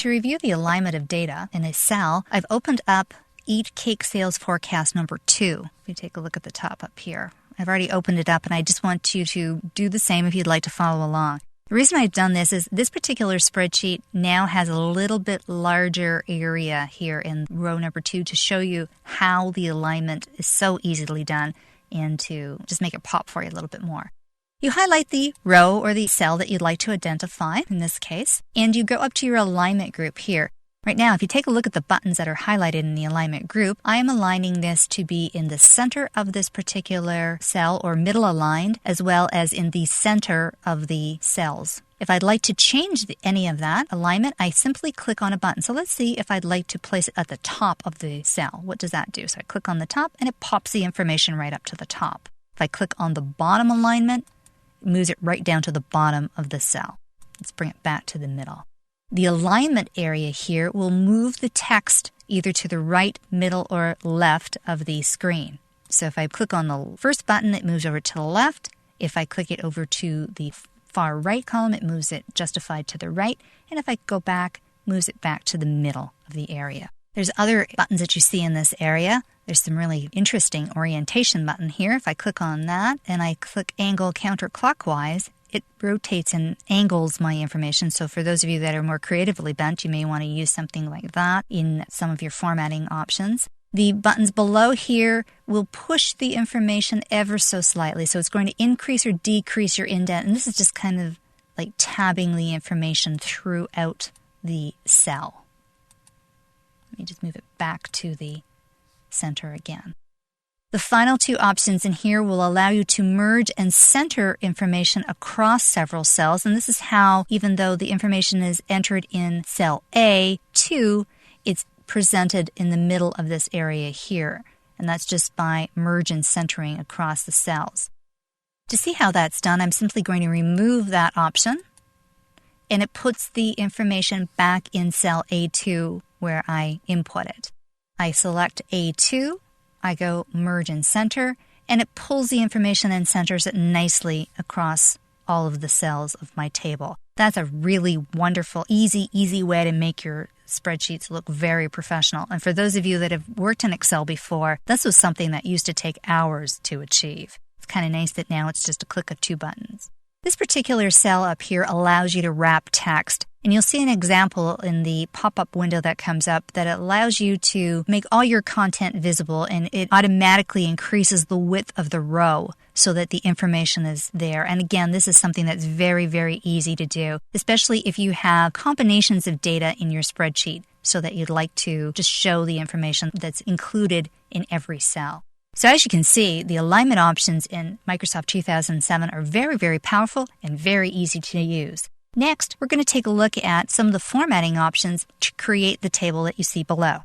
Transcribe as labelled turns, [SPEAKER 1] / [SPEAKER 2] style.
[SPEAKER 1] to review the alignment of data in a cell, I've opened up Eat Cake Sales Forecast number 2. If you take a look at the top up here. I've already opened it up, and I just want you to do the same if you'd like to follow along. The reason I've done this is this particular spreadsheet now has a little bit larger area here in row number 2 to show you how the alignment is so easily done and to just make it pop for you a little bit more. You highlight the row or the cell that you'd like to identify, in this case, and you go up to your alignment group here. Right now, if you take a look at the buttons that are highlighted in the alignment group, I am aligning this to be in the center of this particular cell or middle aligned, as well as in the center of the cells. If I'd like to change any of that alignment, I simply click on a button. So let's see if I'd like to place it at the top of the cell. What does that do? So I click on the top and it pops the information right up to the top. If I click on the bottom alignment, it moves it right down to the bottom of the cell. Let's bring it back to the middle. The alignment area here will move the text either to the right, middle, or left of the screen. So if I click on the first button, it moves over to the left. If I click it over to the far right column, it moves it justified to the right. And if I go back, moves it back to the middle of the area. There's other buttons that you see in this area. There's some really interesting orientation button here. If I click on that and I click angle counterclockwise, it rotates and angles my information. So for those of you that are more creatively bent, you may want to use something like that in some of your formatting options. The buttons below here will push the information ever so slightly. So it's going to increase or decrease your indent. And this is just kind of like tabbing the information throughout the cell. Let me just move it back to the center again. The final 2 options in here will allow you to merge and center information across several cells. And this is how, even though the information is entered in cell A2, it's presented in the middle of this area here. And that's just by merge and centering across the cells. To see how that's done, I'm simply going to remove that option. And it puts the information back in cell A2 where I input it. I select A2. I go merge and center, and it pulls the information and centers it nicely across all of the cells of my table. That's a really wonderful, easy way to make your spreadsheets look very professional. And for those of you that have worked in Excel before, this was something that used to take hours to achieve. It's kind of nice that now it's just a click of 2 buttons. This particular cell up here allows you to wrap text. And you'll see an example in the pop-up window that comes up that allows you to make all your content visible, and it automatically increases the width of the row so that the information is there. And again, this is something that's very, very easy to do, especially if you have combinations of data in your spreadsheet so that you'd like to just show the information that's included in every cell. So as you can see, the alignment options in Microsoft 2007 are very, very powerful and very easy to use. Next, we're going to take a look at some of the formatting options to create the table that you see below.